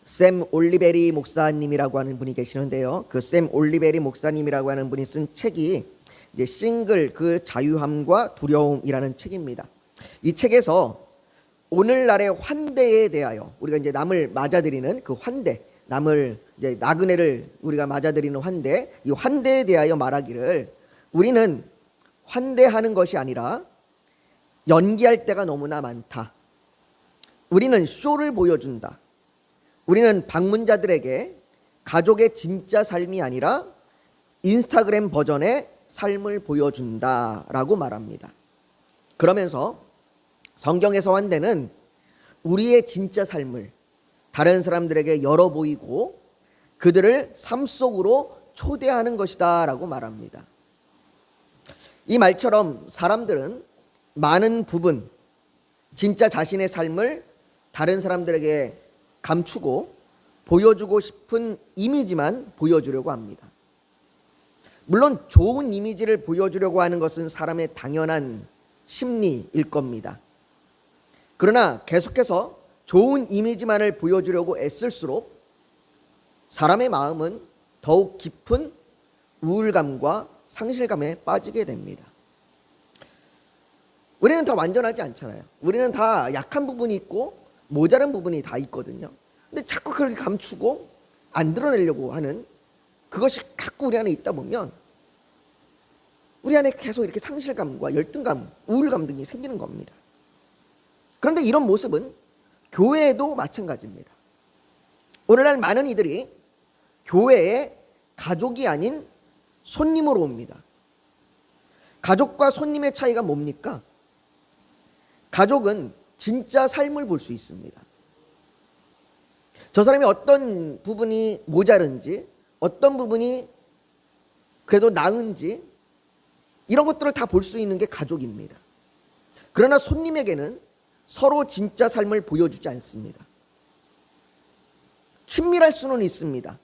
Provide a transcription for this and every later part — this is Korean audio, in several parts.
샘 올리베리 목사님이라고 하는 분이 계시는데요. 그 샘 올리베리 목사님이라고 하는 분이 쓴 책이 이제 싱글 그 자유함과 두려움이라는 책입니다. 이 책에서 오늘날의 환대에 대하여, 우리가 이제 남을 맞아들이는 그 환대, 남을 이제 나그네를 우리가 맞아들이는 환대, 이 환대에 대하여 말하기를, 우리는 환대하는 것이 아니라 연기할 때가 너무나 많다. 우리는 쇼를 보여준다. 우리는 방문자들에게 가족의 진짜 삶이 아니라 인스타그램 버전의 삶을 보여준다라고 말합니다. 그러면서 성경에서 환대는 우리의 진짜 삶을 다른 사람들에게 열어 보이고 그들을 삶 속으로 초대하는 것이다라고 말합니다. 이 말처럼 사람들은 많은 부분 진짜 자신의 삶을 다른 사람들에게 감추고 보여주고 싶은 이미지만 보여주려고 합니다. 물론 좋은 이미지를 보여주려고 하는 것은 사람의 당연한 심리일 겁니다. 그러나 계속해서 좋은 이미지만을 보여주려고 애쓸수록 사람의 마음은 더욱 깊은 우울감과 상실감에 빠지게 됩니다. 우리는 다 완전하지 않잖아요. 우리는 다 약한 부분이 있고 모자란 부분이 다 있거든요. 근데 자꾸 그걸 감추고 안 드러내려고 하는 그것이 자꾸 우리 안에 있다 보면 우리 안에 계속 이렇게 상실감과 열등감, 우울감 등이 생기는 겁니다. 그런데 이런 모습은 교회에도 마찬가지입니다. 오늘날 많은 이들이 교회에 가족이 아닌 손님으로 옵니다. 가족과 손님의 차이가 뭡니까? 가족은 진짜 삶을 볼 수 있습니다. 저 사람이 어떤 부분이 모자른지, 어떤 부분이 그래도 나은지, 이런 것들을 다 볼 수 있는 게 가족입니다. 그러나 손님에게는 서로 진짜 삶을 보여주지 않습니다. 친밀할 수는 있습니다.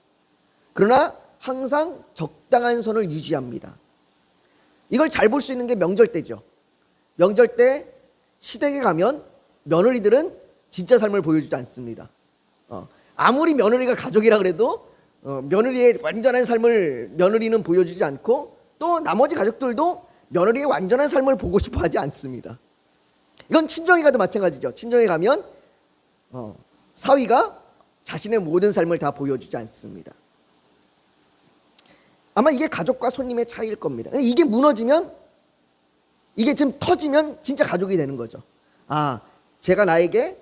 그러나 항상 적당한 선을 유지합니다. 이걸 잘 볼 수 있는 게 명절 때죠. 명절 때 시댁에 가면 며느리들은 진짜 삶을 보여주지 않습니다. 아무리 며느리가 가족이라 그래도 며느리의 완전한 삶을 며느리는 보여주지 않고 또 나머지 가족들도 며느리의 완전한 삶을 보고 싶어 하지 않습니다. 이건 친정에 가도 마찬가지죠. 친정에 가면 사위가 자신의 모든 삶을 다 보여주지 않습니다. 아마 이게 가족과 손님의 차이일 겁니다. 이게 무너지면, 이게 지금 터지면 진짜 가족이 되는 거죠. 아, 제가 나에게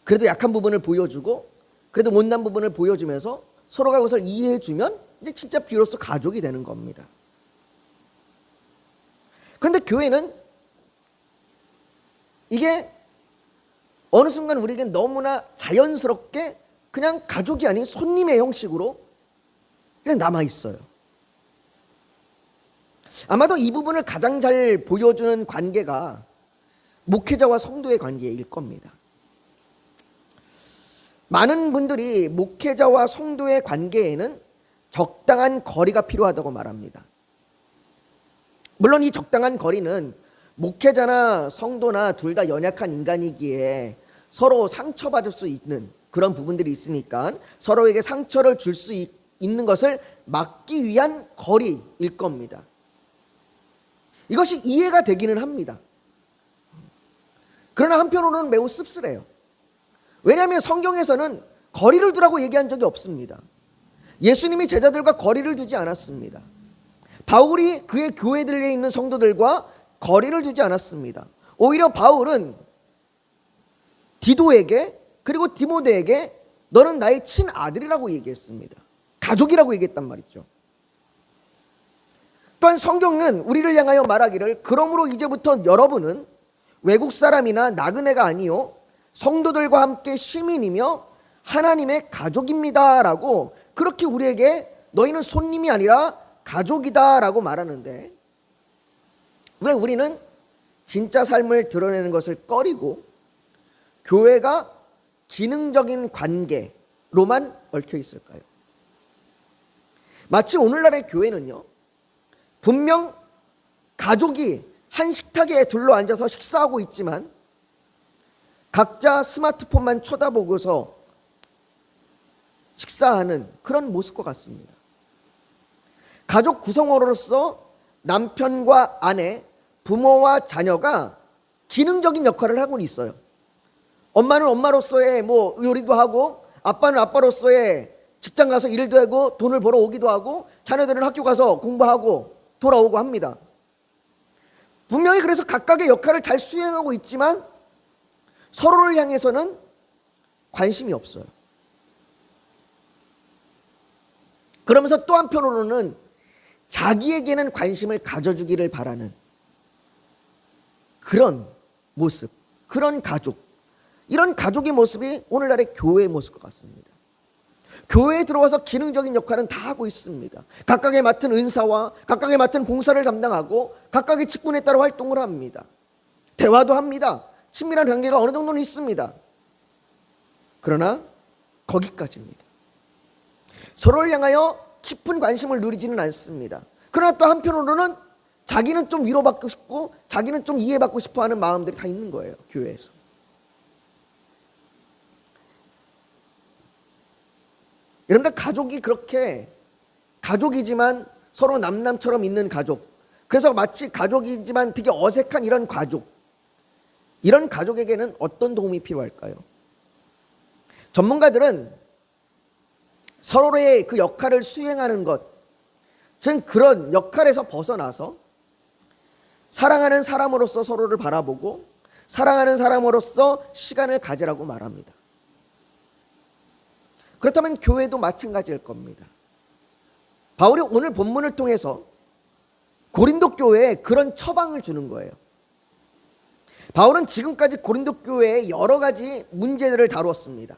그래도 약한 부분을 보여주고 그래도 못난 부분을 보여주면서 서로가 그것을 이해해주면 이제 진짜 비로소 가족이 되는 겁니다. 그런데 교회는 이게 어느 순간 우리에게 너무나 자연스럽게 그냥 가족이 아닌 손님의 형식으로 그냥 남아있어요. 아마도 이 부분을 가장 잘 보여주는 관계가 목회자와 성도의 관계일 겁니다. 많은 분들이 목회자와 성도의 관계에는 적당한 거리가 필요하다고 말합니다. 물론 이 적당한 거리는 목회자나 성도나 둘 다 연약한 인간이기에 서로 상처받을 수 있는 그런 부분들이 있으니까 서로에게 상처를 줄 수 있는 것을 막기 위한 거리일 겁니다. 이것이 이해가 되기는 합니다. 그러나 한편으로는 매우 씁쓸해요. 왜냐하면 성경에서는 거리를 두라고 얘기한 적이 없습니다. 예수님이 제자들과 거리를 두지 않았습니다. 바울이 그의 교회들에 있는 성도들과 거리를 두지 않았습니다. 오히려 바울은 디도에게 그리고 디모데에게 너는 나의 친아들이라고 얘기했습니다. 가족이라고 얘기했단 말이죠. 또한 성경은 우리를 향하여 말하기를 그러므로 이제부터 여러분은 외국 사람이나 나그네가 아니요 성도들과 함께 시민이며 하나님의 가족입니다 라고 그렇게 우리에게 너희는 손님이 아니라 가족이다 라고 말하는데 왜 우리는 진짜 삶을 드러내는 것을 꺼리고 교회가 기능적인 관계로만 얽혀 있을까요? 마치 오늘날의 교회는요 분명 가족이 한 식탁에 둘러앉아서 식사하고 있지만 각자 스마트폰만 쳐다보고서 식사하는 그런 모습과 같습니다. 가족 구성원으로서 남편과 아내, 부모와 자녀가 기능적인 역할을 하고는 있어요. 엄마는 엄마로서의 요리도 하고, 아빠는 아빠로서의 직장 가서 일도 하고 돈을 벌어 오기도 하고, 자녀들은 학교 가서 공부하고 돌아오고 합니다. 분명히 그래서 각각의 역할을 잘 수행하고 있지만 서로를 향해서는 관심이 없어요. 그러면서 또 한편으로는 자기에게는 관심을 가져주기를 바라는 그런 모습, 그런 가족, 이런 가족의 모습이 오늘날의 교회의 모습과 같습니다. 교회에 들어와서 기능적인 역할은 다 하고 있습니다. 각각의 맡은 은사와 각각의 맡은 봉사를 감당하고 각각의 직분에 따라 활동을 합니다. 대화도 합니다. 친밀한 관계가 어느 정도는 있습니다. 그러나 거기까지입니다. 서로를 향하여 깊은 관심을 누리지는 않습니다. 그러나 또 한편으로는 자기는 좀 위로받고 싶고 자기는 좀 이해받고 싶어 하는 마음들이 다 있는 거예요, 교회에서. 여러분들, 가족이 그렇게 가족이지만 서로 남남처럼 있는 가족, 그래서 마치 가족이지만 되게 어색한 이런 가족, 이런 가족에게는 어떤 도움이 필요할까요? 전문가들은 서로의 그 역할을 수행하는 것, 즉 그런 역할에서 벗어나서 사랑하는 사람으로서 서로를 바라보고 사랑하는 사람으로서 시간을 가지라고 말합니다. 그렇다면 교회도 마찬가지일 겁니다. 바울이 오늘 본문을 통해서 고린도 교회에 그런 처방을 주는 거예요. 바울은 지금까지 고린도 교회의 여러 가지 문제들을 다루었습니다.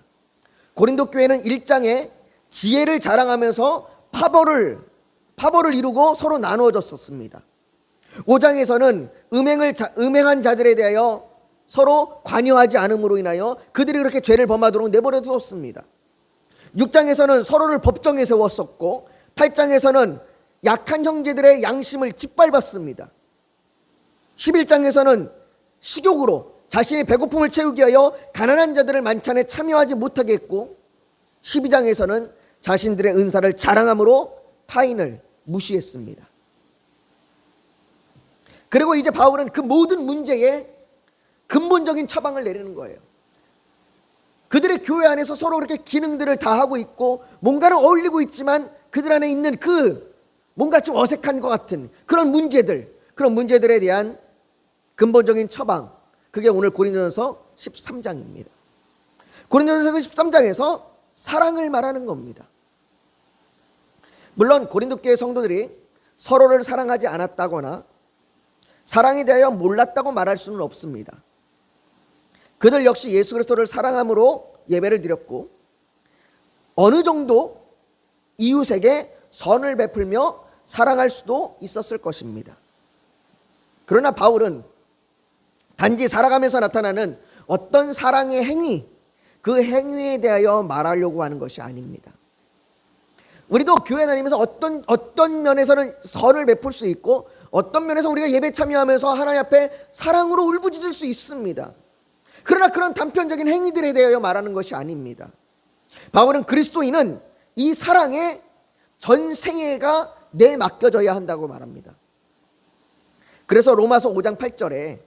고린도 교회는 1장에 지혜를 자랑하면서 파벌을 이루고 서로 나누어졌었습니다. 5장에서는 음행한 자들에 대하여 서로 관여하지 않음으로 인하여 그들이 그렇게 죄를 범하도록 내버려 두었습니다. 6장에서는 서로를 법정에 세웠었고 8장에서는 약한 형제들의 양심을 짓밟았습니다. 11장에서는 식욕으로 자신의 배고픔을 채우기 위하여 가난한 자들을 만찬에 참여하지 못하게 했고 12장에서는 자신들의 은사를 자랑함으로 타인을 무시했습니다. 그리고 이제 바울은 그 모든 문제에 근본적인 처방을 내리는 거예요. 그들의 교회 안에서 서로 그렇게 기능들을 다 하고 있고 뭔가를 어울리고 있지만 그들 안에 있는 그 뭔가 좀 어색한 것 같은 그런 문제들에 대한 근본적인 처방, 그게 오늘 고린도전서 13장입니다. 고린도전서 13장에서 사랑을 말하는 겁니다. 물론 고린도 교회 성도들이 서로를 사랑하지 않았다거나 사랑에 대하여 몰랐다고 말할 수는 없습니다. 그들 역시 예수 그리스도를 사랑함으로 예배를 드렸고 어느 정도 이웃에게 선을 베풀며 사랑할 수도 있었을 것입니다. 그러나 바울은 단지 살아가면서 나타나는 어떤 사랑의 행위, 그 행위에 대하여 말하려고 하는 것이 아닙니다. 우리도 교회 다니면서 어떤 면에서는 선을 베풀 수 있고 어떤 면에서 우리가 예배 참여하면서 하나님 앞에 사랑으로 울부짖을 수 있습니다. 그러나 그런 단편적인 행위들에 대하여 말하는 것이 아닙니다. 바울은 그리스도인은 이 사랑에 전 생애가 내맡겨져야 한다고 말합니다. 그래서 로마서 5장 8절에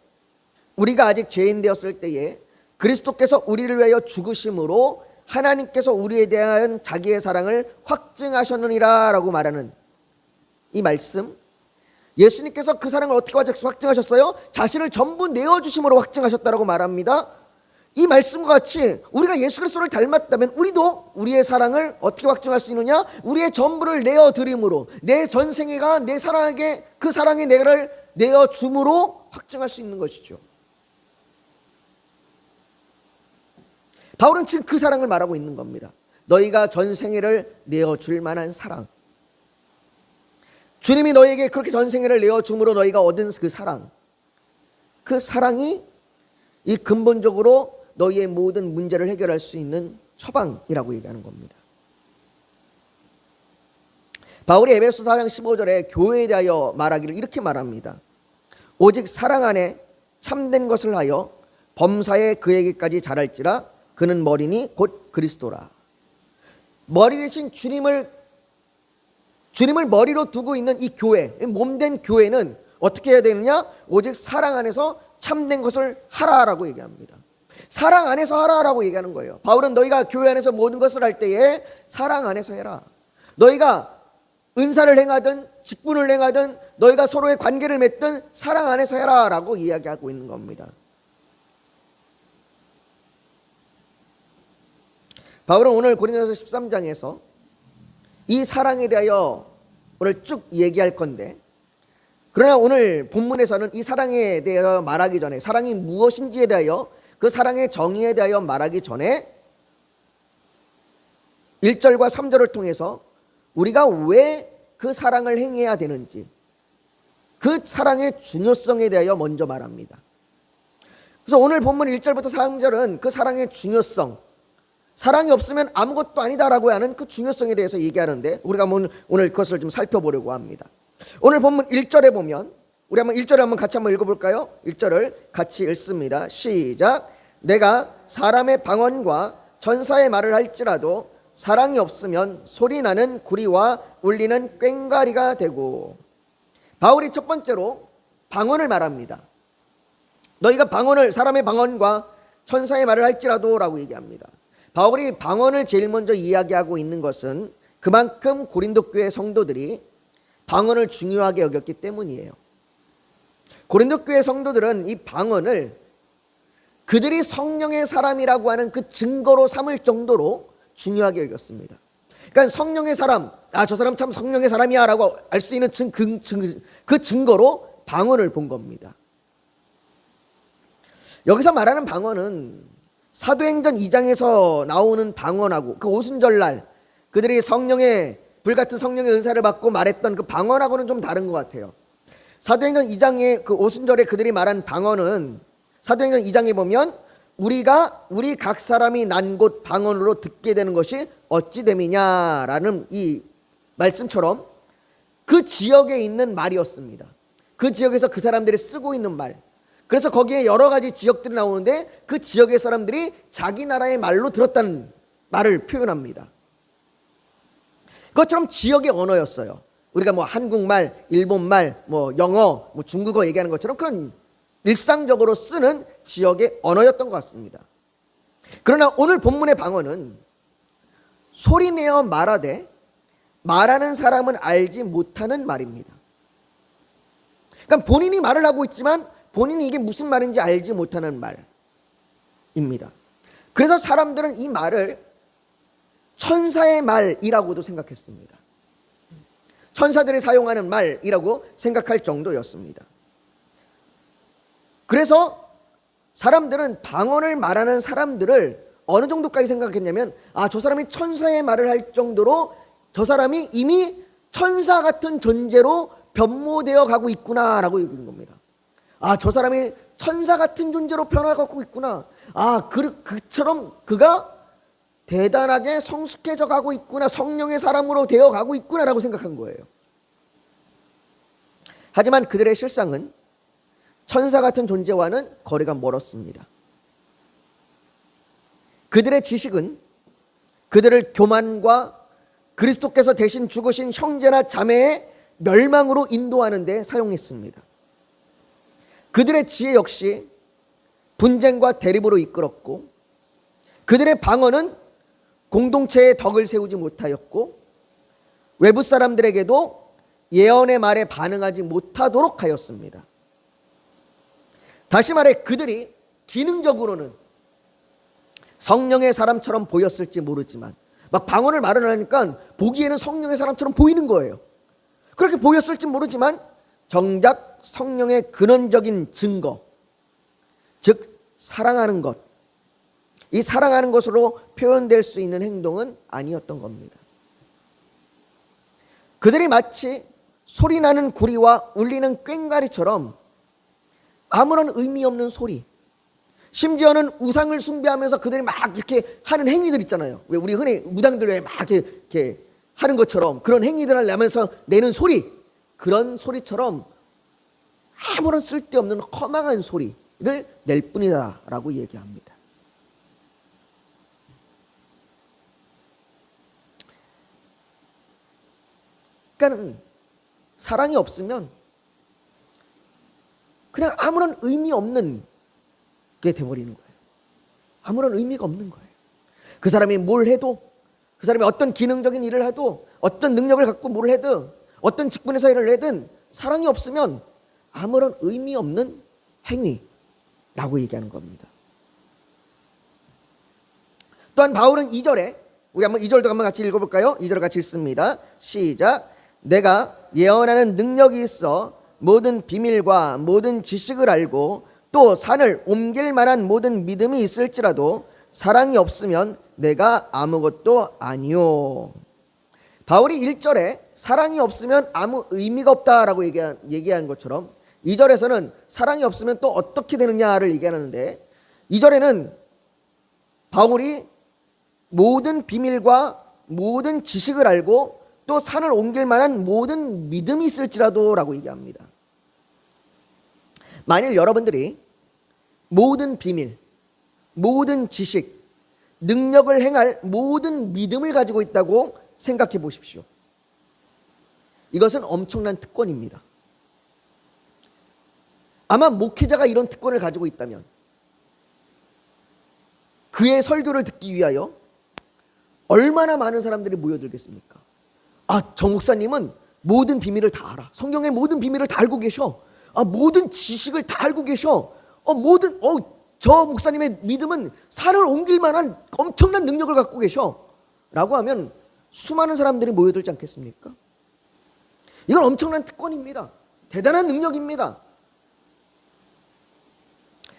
우리가 아직 죄인 되었을 때에 그리스도께서 우리를 위하여 죽으심으로 하나님께서 우리에 대한 자기의 사랑을 확증하셨느니라 라고 말하는 이 말씀, 예수님께서 그 사랑을 어떻게 확증하셨어요? 자신을 전부 내어주심으로 확증하셨다라고 말합니다. 이 말씀과 같이 우리가 예수 그리스도를 닮았다면 우리도 우리의 사랑을 어떻게 확증할 수 있느냐? 우리의 전부를 내어드림으로, 내 전생애가 내 사랑에게 그 사랑의 내를 내어줌으로 확증할 수 있는 것이죠. 바울은 지금 그 사랑을 말하고 있는 겁니다. 너희가 전생애를 내어줄 만한 사랑, 주님이 너희에게 그렇게 전생애를 내어줌으로 너희가 얻은 그 사랑, 그 사랑이 이 근본적으로 너희의 모든 문제를 해결할 수 있는 처방이라고 얘기하는 겁니다. 바울이 에베소 4장 15절에 교회에 대하여 말하기를 이렇게 말합니다. 오직 사랑 안에 참된 것을 하여 범사에 그에게까지 자랄지라 그는 머리니 곧 그리스도라. 머리 대신 주님을 머리로 두고 있는 이 교회, 몸된 교회는 어떻게 해야 되느냐? 오직 사랑 안에서 참된 것을 하라라고 얘기합니다. 사랑 안에서 하라라고 얘기하는 거예요. 바울은 너희가 교회 안에서 모든 것을 할 때에 사랑 안에서 해라. 너희가 은사를 행하든 직분을 행하든 너희가 서로의 관계를 맺든 사랑 안에서 해라라고 이야기하고 있는 겁니다. 바울은 오늘 고린도서 13장에서 이 사랑에 대하여 오늘 쭉 얘기할 건데, 그러나 오늘 본문에서는 이 사랑에 대하여 말하기 전에, 사랑이 무엇인지에 대하여, 그 사랑의 정의에 대하여 말하기 전에 1절과 3절을 통해서 우리가 왜 그 사랑을 행해야 되는지, 그 사랑의 중요성에 대하여 먼저 말합니다. 그래서 오늘 본문 1절부터 3절은 그 사랑의 중요성, 사랑이 없으면 아무것도 아니다라고 하는 그 중요성에 대해서 얘기하는데, 우리가 오늘 그것을 좀 살펴보려고 합니다. 오늘 본문 1절에 보면, 우리 한번 1절에 한번 같이 한번 읽어볼까요? 1절을 같이 읽습니다. 시작. 내가 사람의 방언과 천사의 말을 할지라도 사랑이 없으면 소리나는 구리와 울리는 꽹과리가 되고. 바울이 첫 번째로 방언을 말합니다. 너희가 방언을, 사람의 방언과 천사의 말을 할지라도 라고 얘기합니다. 바울이 방언을 제일 먼저 이야기하고 있는 것은 그만큼 고린도 교회 성도들이 방언을 중요하게 여겼기 때문이에요. 고린도 교회 성도들은 이 방언을 그들이 성령의 사람이라고 하는 그 증거로 삼을 정도로 중요하게 여겼습니다. 그러니까 성령의 사람, 저 사람 참 성령의 사람이야 라고 알 수 있는 그 증거로 방언을 본 겁니다. 여기서 말하는 방언은 사도행전 2장에서 나오는 방언하고, 그 오순절날 그들이 불같은 성령의 은사를 받고 말했던 그 방언하고는 좀 다른 것 같아요. 사도행전 2장의 그 오순절에 그들이 말한 방언은, 사도행전 2장에 보면 우리 각 사람이 난 곳 방언으로 듣게 되는 것이 어찌 됨이냐라는 이 말씀처럼 그 지역에 있는 말이었습니다. 그 지역에서 그 사람들이 쓰고 있는 말. 그래서 거기에 여러 가지 지역들이 나오는데 그 지역의 사람들이 자기 나라의 말로 들었다는 말을 표현합니다. 그것처럼 지역의 언어였어요. 우리가 뭐 한국말, 일본말, 뭐 영어, 뭐 중국어 얘기하는 것처럼 그런 일상적으로 쓰는 지역의 언어였던 것 같습니다. 그러나 오늘 본문의 방언은 소리내어 말하되 말하는 사람은 알지 못하는 말입니다. 그러니까 본인이 말을 하고 있지만 본인이 이게 무슨 말인지 알지 못하는 말입니다. 그래서 사람들은 이 말을 천사의 말이라고도 생각했습니다. 천사들이 사용하는 말이라고 생각할 정도였습니다. 그래서 사람들은 방언을 말하는 사람들을 어느 정도까지 생각했냐면, 저 사람이 천사의 말을 할 정도로 저 사람이 이미 천사 같은 존재로 변모되어 가고 있구나라고 얘기한 겁니다. 저 사람이 천사 같은 존재로 변화가고 있구나. 그처럼 그가 대단하게 성숙해져 가고 있구나, 성령의 사람으로 되어 가고 있구나라고 생각한 거예요. 하지만 그들의 실상은 천사 같은 존재와는 거리가 멀었습니다. 그들의 지식은 그들을 교만과 그리스도께서 대신 죽으신 형제나 자매의 멸망으로 인도하는 데 사용했습니다. 그들의 지혜 역시 분쟁과 대립으로 이끌었고, 그들의 방언은 공동체의 덕을 세우지 못하였고, 외부 사람들에게도 예언의 말에 반응하지 못하도록 하였습니다. 다시 말해 그들이 기능적으로는 성령의 사람처럼 보였을지 모르지만, 막 방언을 말을 하니까 보기에는 성령의 사람처럼 보이는 거예요. 그렇게 보였을지 모르지만 정작 성령의 근원적인 증거, 즉 사랑하는 것, 이 사랑하는 것으로 표현될 수 있는 행동은 아니었던 겁니다. 그들이 마치 소리나는 구리와 울리는 꽹과리처럼 아무런 의미 없는 소리, 심지어는 우상을 숭배하면서 그들이 막 이렇게 하는 행위들 있잖아요. 왜 우리 흔히 무당들 왜 막 이렇게 하는 것처럼 그런 행위들을 내면서 내는 소리, 그런 소리처럼 아무런 쓸데없는 허망한 소리를 낼 뿐이다라고 얘기합니다. 그러니까 사랑이 없으면 그냥 아무런 의미 없는 게 돼버리는 거예요. 아무런 의미가 없는 거예요. 그 사람이 뭘 해도, 그 사람이 어떤 기능적인 일을 해도, 어떤 능력을 갖고 뭘 해도, 어떤 직분에서 일을 하든 사랑이 없으면 아무런 의미 없는 행위라고 얘기하는 겁니다. 또한 바울은 2절에, 우리 한번 2절도 한번 같이 읽어볼까요? 2절 같이 읽습니다. 시작. 내가 예언하는 능력이 있어 모든 비밀과 모든 지식을 알고 또 산을 옮길 만한 모든 믿음이 있을지라도 사랑이 없으면 내가 아무것도 아니요. 바울이 1절에 사랑이 없으면 아무 의미가 없다라고 얘기한 것처럼 2절에서는 사랑이 없으면 또 어떻게 되느냐를 얘기하는데, 2절에는 바울이 모든 비밀과 모든 지식을 알고 또 산을 옮길 만한 모든 믿음이 있을지라도 라고 얘기합니다. 만일 여러분들이 모든 비밀, 모든 지식, 능력을 행할 모든 믿음을 가지고 있다고 생각해 보십시오. 이것은 엄청난 특권입니다. 아마 목회자가 이런 특권을 가지고 있다면 그의 설교를 듣기 위하여 얼마나 많은 사람들이 모여들겠습니까? 아, 저 목사님은 모든 비밀을 다 알아. 성경의 모든 비밀을 다 알고 계셔. 아, 모든 지식을 다 알고 계셔. 저 목사님의 믿음은 산을 옮길 만한 엄청난 능력을 갖고 계셔. 라고 하면 수많은 사람들이 모여들지 않겠습니까? 이건 엄청난 특권입니다. 대단한 능력입니다.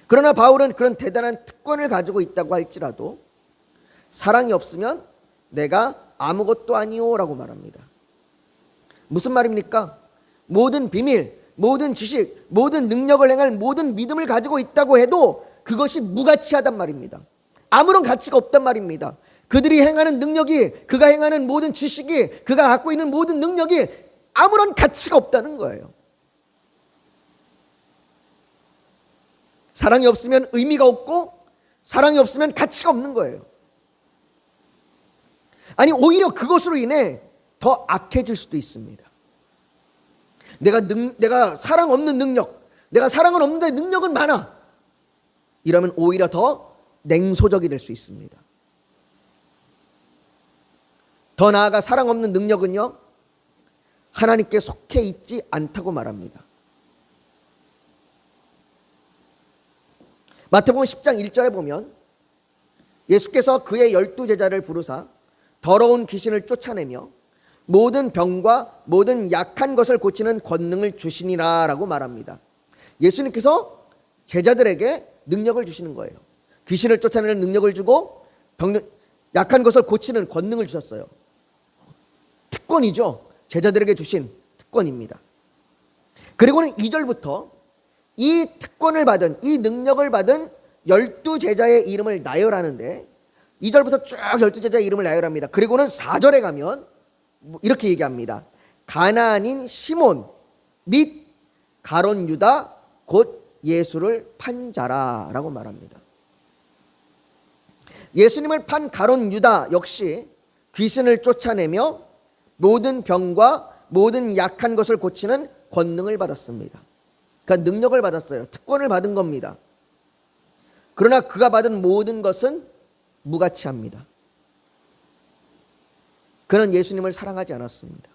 그러나 바울은 그런 대단한 특권을 가지고 있다고 할지라도 사랑이 없으면 내가 아무것도 아니오라고 말합니다. 무슨 말입니까? 모든 비밀, 모든 지식, 모든 능력을 행할 모든 믿음을 가지고 있다고 해도 그것이 무가치하단 말입니다. 아무런 가치가 없단 말입니다. 그들이 행하는 능력이, 그가 행하는 모든 지식이, 그가 갖고 있는 모든 능력이 아무런 가치가 없다는 거예요. 사랑이 없으면 의미가 없고 사랑이 없으면 가치가 없는 거예요. 아니, 오히려 그것으로 인해 더 악해질 수도 있습니다. 내가 사랑 없는 능력, 내가 사랑은 없는데 능력은 많아, 이러면 오히려 더 냉소적이 될 수 있습니다. 더 나아가 사랑 없는 능력은요, 하나님께 속해 있지 않다고 말합니다. 마태복음 10장 1절에 보면 예수께서 그의 12제자를 부르사 더러운 귀신을 쫓아내며 모든 병과 모든 약한 것을 고치는 권능을 주시니라 라고 말합니다. 예수님께서 제자들에게 능력을 주시는 거예요. 귀신을 쫓아내는 능력을 주고 약한 것을 고치는 권능을 주셨어요. 특권이죠. 제자들에게 주신 특권입니다. 그리고는 2절부터 이 특권을 받은, 이 능력을 받은 12제자의 이름을 나열하는데 2절부터 쭉 12제자의 이름을 나열합니다. 그리고는 4절에 가면 이렇게 얘기합니다. 가나안인 시몬 및 가롯 유다 곧 예수를 판 자라 라고 말합니다. 예수님을 판 가롯 유다 역시 귀신을 쫓아내며 모든 병과 모든 약한 것을 고치는 권능을 받았습니다. 그러니까 능력을 받았어요. 특권을 받은 겁니다. 그러나 그가 받은 모든 것은 무가치합니다. 그는 예수님을 사랑하지 않았습니다.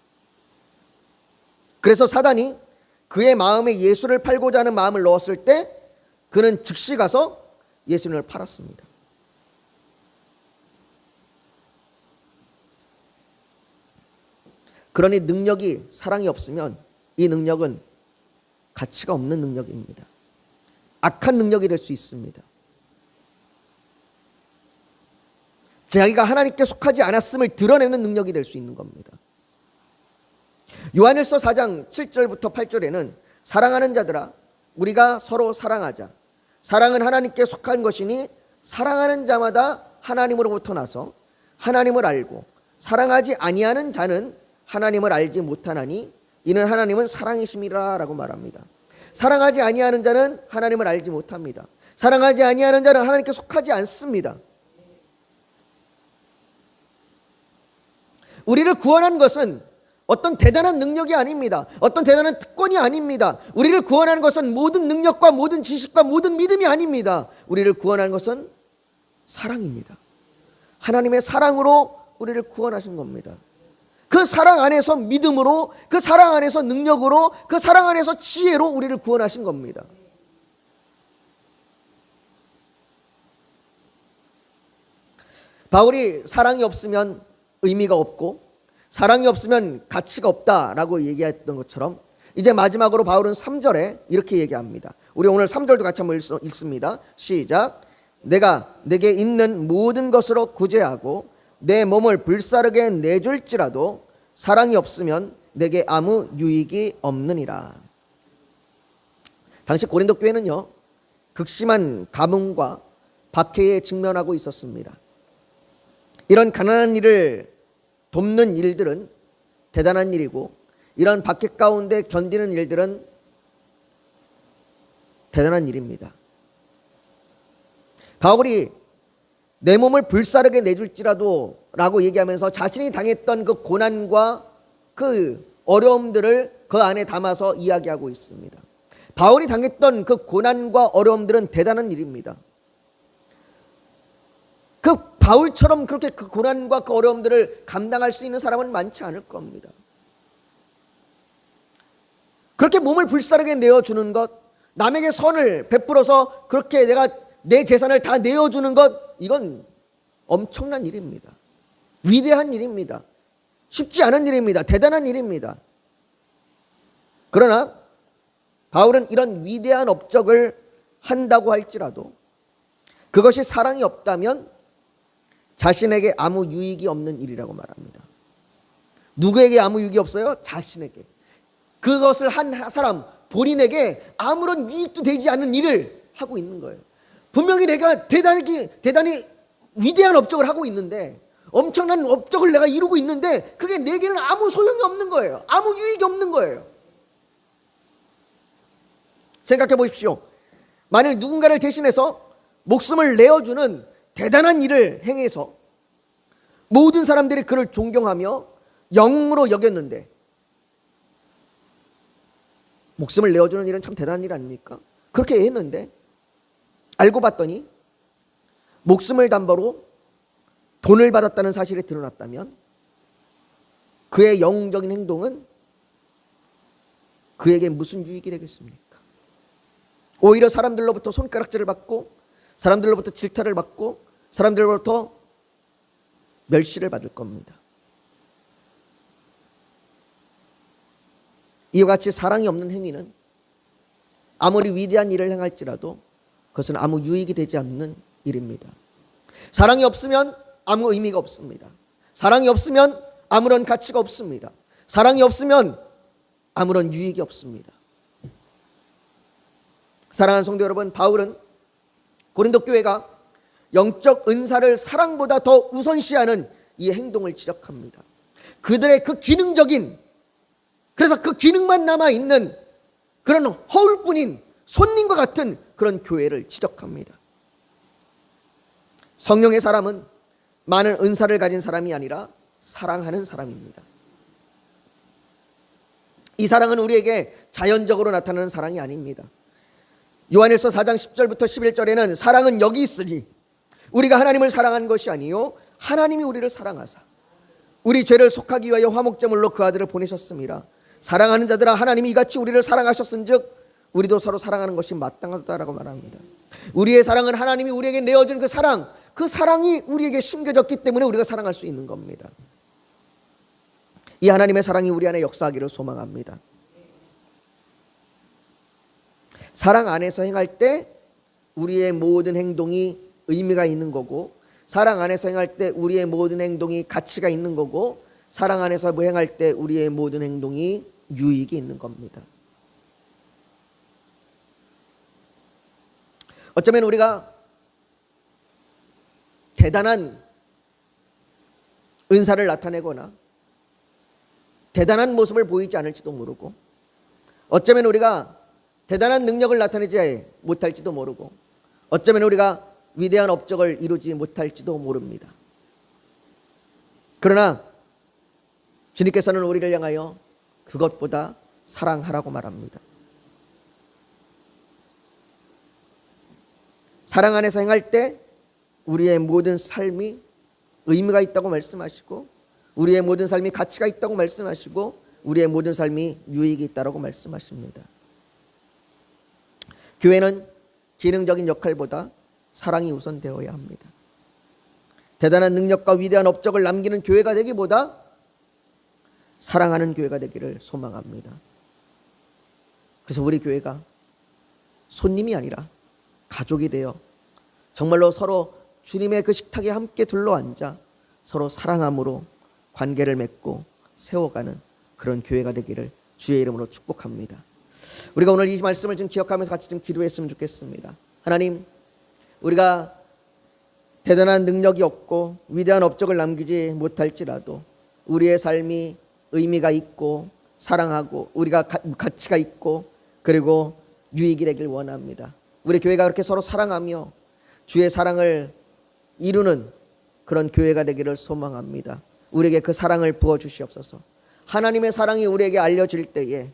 그래서 사단이 그의 마음에 예수를 팔고자 하는 마음을 넣었을 때 그는 즉시 가서 예수님을 팔았습니다. 그러니 능력이, 사랑이 없으면 이 능력은 가치가 없는 능력입니다. 악한 능력이 될 수 있습니다. 자기가 하나님께 속하지 않았음을 드러내는 능력이 될 수 있는 겁니다. 요한일서 4장 7절부터 8절에는 사랑하는 자들아 우리가 서로 사랑하자. 사랑은 하나님께 속한 것이니 사랑하는 자마다 하나님으로부터 나서 하나님을 알고 사랑하지 아니하는 자는 하나님을 알지 못하나니 이는 하나님은 사랑이심이라 라고 말합니다. 사랑하지 아니하는 자는 하나님을 알지 못합니다. 사랑하지 아니하는 자는 하나님께 속하지 않습니다. 우리를 구원한 것은 어떤 대단한 능력이 아닙니다. 어떤 대단한 특권이 아닙니다. 우리를 구원하는 것은 모든 능력과 모든 지식과 모든 믿음이 아닙니다. 우리를 구원하는 것은 사랑입니다. 하나님의 사랑으로 우리를 구원하신 겁니다. 그 사랑 안에서 믿음으로, 그 사랑 안에서 능력으로, 그 사랑 안에서 지혜로 우리를 구원하신 겁니다. 바울이 사랑이 없으면 의미가 없고 사랑이 없으면 가치가 없다라고 얘기했던 것처럼 이제 마지막으로 바울은 3절에 이렇게 얘기합니다. 우리 오늘 3절도 같이 한번 읽습니다. 시작. 내가 내게 있는 모든 것으로 구제하고 내 몸을 불사르게 내줄지라도 사랑이 없으면 내게 아무 유익이 없느니라. 당시 고린도 교회는요, 극심한 가뭄과 박해에 직면하고 있었습니다. 이런 가난한 일을 돕는 일들은 대단한 일이고, 이런 박해 가운데 견디는 일들은 대단한 일입니다. 바울이 내 몸을 불사르게 내줄지라도 라고 얘기하면서 자신이 당했던 그 고난과 그 어려움들을 그 안에 담아서 이야기하고 있습니다. 바울이 당했던 그 고난과 어려움들은 대단한 일입니다. 그 바울처럼 그렇게 그 고난과 그 어려움들을 감당할 수 있는 사람은 많지 않을 겁니다. 그렇게 몸을 불사르게 내어주는 것, 남에게 선을 베풀어서 그렇게 내가 내 재산을 다 내어주는 것, 이건 엄청난 일입니다. 위대한 일입니다. 쉽지 않은 일입니다. 대단한 일입니다. 그러나 바울은 이런 위대한 업적을 한다고 할지라도 그것이 사랑이 없다면 자신에게 아무 유익이 없는 일이라고 말합니다. 누구에게 아무 유익이 없어요? 자신에게. 그것을 한 사람 본인에게 아무런 유익도 되지 않는 일을 하고 있는 거예요. 분명히 내가 대단히 위대한 업적을 하고 있는데, 엄청난 업적을 내가 이루고 있는데 그게 내게는 아무 소용이 없는 거예요. 아무 유익이 없는 거예요. 생각해 보십시오. 만일 누군가를 대신해서 목숨을 내어주는 대단한 일을 행해서 모든 사람들이 그를 존경하며 영웅으로 여겼는데, 목숨을 내어주는 일은 참 대단한 일 아닙니까? 그렇게 했는데 알고 봤더니 목숨을 담보로 돈을 받았다는 사실이 드러났다면 그의 영웅적인 행동은 그에게 무슨 유익이 되겠습니까? 오히려 사람들로부터 손가락질을 받고, 사람들로부터 질타를 받고, 사람들로부터 멸시를 받을 겁니다. 이와 같이 사랑이 없는 행위는 아무리 위대한 일을 행할지라도 그것은 아무 유익이 되지 않는 일입니다. 사랑이 없으면 아무 의미가 없습니다. 사랑이 없으면 아무런 가치가 없습니다. 사랑이 없으면 아무런 유익이 없습니다. 사랑하는 성도 여러분, 바울은 고린도 교회가 영적 은사를 사랑보다 더 우선시하는 이 행동을 지적합니다. 그들의 그 기능적인, 그래서 그 기능만 남아있는 그런 허울뿐인 손님과 같은 그런 교회를 지적합니다. 성령의 사람은 많은 은사를 가진 사람이 아니라 사랑하는 사람입니다. 이 사랑은 우리에게 자연적으로 나타나는 사랑이 아닙니다. 요한일서 4장 10절부터 11절에는 사랑은 여기 있으니 우리가 하나님을 사랑한 것이 아니요 하나님이 우리를 사랑하사 우리 죄를 속하기 위하여 화목제물로 그 아들을 보내셨습니다. 사랑하는 자들아, 하나님이 이같이 우리를 사랑하셨은즉 우리도 서로 사랑하는 것이 마땅하다라고 말합니다. 우리의 사랑은 하나님이 우리에게 내어준 그 사랑, 그 사랑이 우리에게 심겨졌기 때문에 우리가 사랑할 수 있는 겁니다. 이 하나님의 사랑이 우리 안에 역사하기를 소망합니다. 사랑 안에서 행할 때 우리의 모든 행동이 의미가 있는 거고, 사랑 안에서 행할 때 우리의 모든 행동이 가치가 있는 거고, 사랑 안에서 행할 때 우리의 모든 행동이 유익이 있는 겁니다. 어쩌면 우리가 대단한 은사를 나타내거나 대단한 모습을 보이지 않을지도 모르고, 어쩌면 우리가 대단한 능력을 나타내지 못할지도 모르고, 어쩌면 우리가 위대한 업적을 이루지 못할지도 모릅니다. 그러나 주님께서는 우리를 향하여 그것보다 사랑하라고 말합니다. 사랑 안에서 행할 때 우리의 모든 삶이 의미가 있다고 말씀하시고, 우리의 모든 삶이 가치가 있다고 말씀하시고, 우리의 모든 삶이 유익이 있다고 말씀하십니다. 교회는 기능적인 역할보다 사랑이 우선되어야 합니다. 대단한 능력과 위대한 업적을 남기는 교회가 되기보다 사랑하는 교회가 되기를 소망합니다. 그래서 우리 교회가 손님이 아니라 가족이 되어 정말로 서로 주님의 그 식탁에 함께 둘러앉아 서로 사랑함으로 관계를 맺고 세워가는 그런 교회가 되기를 주의 이름으로 축복합니다. 우리가 오늘 이 말씀을 좀 기억하면서 같이 좀 기도했으면 좋겠습니다. 하나님, 우리가 대단한 능력이 없고 위대한 업적을 남기지 못할지라도 우리의 삶이 의미가 있고 사랑하고 우리가 가치가 있고 그리고 유익이 되길 원합니다. 우리 교회가 그렇게 서로 사랑하며 주의 사랑을 이루는 그런 교회가 되기를 소망합니다. 우리에게 그 사랑을 부어주시옵소서. 하나님의 사랑이 우리에게 알려질 때에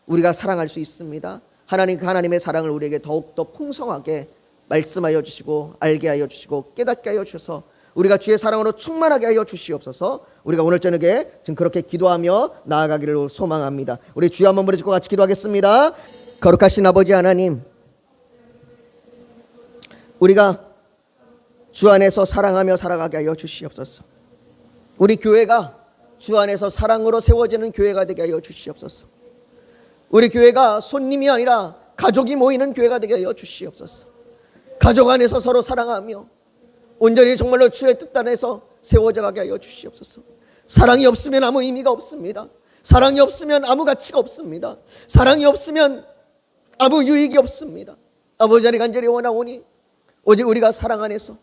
우리가 사랑할 수 있습니다. 하나님의 사랑을 우리에게 더욱더 풍성하게 말씀하여 주시고 알게 하여 주시고 깨닫게 하여 주셔서 우리가 주의 사랑으로 충만하게 하여 주시옵소서. 우리가 오늘 저녁에 지금 그렇게 기도하며 나아가기를 소망합니다. 우리 주여 한번 부르짖고 같이 기도하겠습니다. 거룩하신 아버지 하나님, 우리가 주 안에서 사랑하며 살아가게 하여 주시옵소서. 우리 교회가 주 안에서 사랑으로 세워지는 교회가 되게 하여 주시옵소서. 우리 교회가 손님이 아니라 가족이 모이는 교회가 되게 하여 주시옵소서. 가족 안에서 서로 사랑하며 온전히 정말로 주의 뜻 안에서 세워져 가게 하여 주시옵소서. 사랑이 없으면 아무 의미가 없습니다. 사랑이 없으면 아무 가치가 없습니다. 사랑이 없으면 아무 유익이 없습니다. 아버지 하나님 간절히 원하오니 오직 우리가 사랑 안에서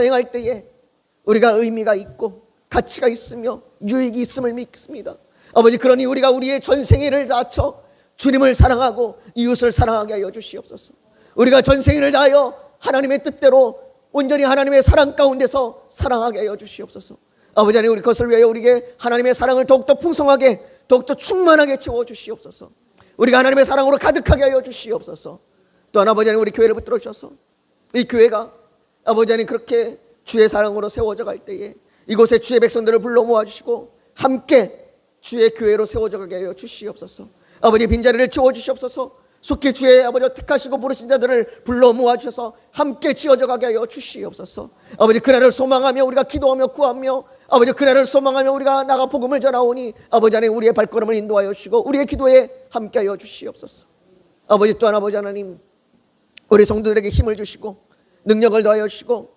행할 때에 우리가 의미가 있고 가치가 있으며 유익이 있음을 믿습니다. 아버지, 그러니 우리가 우리의 전생애를 다쳐 주님을 사랑하고 이웃을 사랑하게 하여 주시옵소서. 우리가 전생애를 다하여 하나님의 뜻대로 온전히 하나님의 사랑 가운데서 사랑하게 하여 주시옵소서. 아버지 하나님, 우리 것을 위하여 우리에게 하나님의 사랑을 더욱더 풍성하게 더욱더 충만하게 채워 주시옵소서. 우리가 하나님의 사랑으로 가득하게 하여 주시옵소서. 또한 아버지 하나님, 우리 교회를 붙들어 주셔서 이 교회가 아버지 하나님 그렇게 주의 사랑으로 세워져 갈 때에 이곳에 주의 백성들을 불러 모아주시고 함께 주의 교회로 세워져 가게 하여 주시옵소서. 아버지, 빈자리를 채워주시옵소서. 속히 주의 아버지 택하시고 부르신 자들을 불러 모아주셔서 함께 지어져 가게 하여 주시옵소서. 아버지, 그날을 소망하며 우리가 기도하며 구하며 아버지 그날을 소망하며 우리가 나가 복음을 전하오니 아버지 하나님 우리의 발걸음을 인도하여 주시고 우리의 기도에 함께 하여 주시옵소서. 아버지, 또한 아버지 하나님 우리 성도들에게 힘을 주시고 능력을 더하여 주시고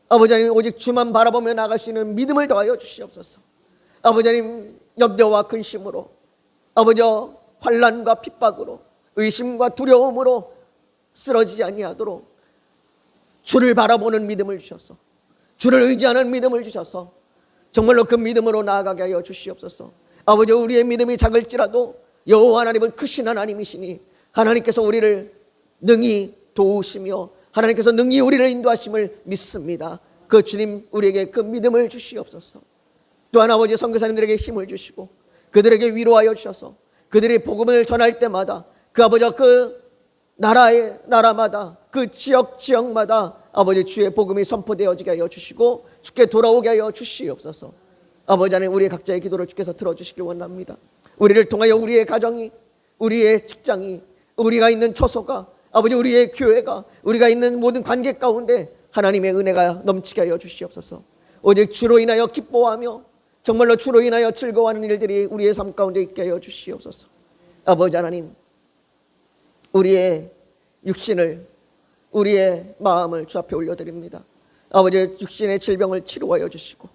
아버지 하나님 오직 주만 바라보며 나아갈 수 있는 믿음을 더하여 주시옵소서. 아버지 하나님 염려와 근심으로 아버지 환난과 핍박으로 의심과 두려움으로 쓰러지지 아니하도록 주를 바라보는 믿음을 주셔서 주를 의지하는 믿음을 주셔서 정말로 그 믿음으로 나아가게 하여 주시옵소서. 아버지, 우리의 믿음이 작을지라도 여호와 하나님은 크신 하나님이시니 하나님께서 우리를 능히 도우시며 하나님께서 능히 우리를 인도하심을 믿습니다. 그 주님 우리에게 그 믿음을 주시옵소서. 또한 아버지 선교사님들에게 힘을 주시고 그들에게 위로하여 주셔서 그들이 복음을 전할 때마다 그 아버지 그 나라마다 그 지역마다 아버지 주의 복음이 선포되어지게 하여 주시고 주께 돌아오게 하여 주시옵소서. 아버지 하나님 우리의 각자의 기도를 주께서 들어주시길 원합니다. 우리를 통하여 우리의 가정이 우리의 직장이 우리가 있는 처소가 아버지 우리의 교회가 우리가 있는 모든 관계 가운데 하나님의 은혜가 넘치게 하여 주시옵소서. 오직 주로 인하여 기뻐하며 정말로 주로 인하여 즐거워하는 일들이 우리의 삶 가운데 있게 하여 주시옵소서. 아버지 하나님, 우리의 육신을 우리의 마음을 주 앞에 올려드립니다. 아버지, 육신의 질병을 치료하여 주시고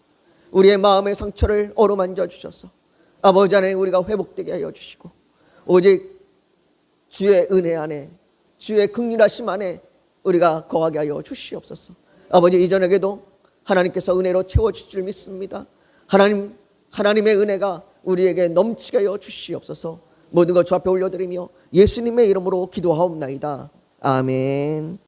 우리의 마음의 상처를 어루만져 주셔서 아버지 하나님 우리가 회복되게 하여 주시고 오직 주의 은혜 안에 주의 긍휼하심 안에 우리가 거하게 하여 주시옵소서. 아버지, 이 저녁에도 하나님께서 은혜로 채워주실 줄 믿습니다. 하나님의 은혜가 우리에게 넘치게 하여 주시옵소서. 모든 것 주 앞에 올려드리며 예수님의 이름으로 기도하옵나이다. 아멘.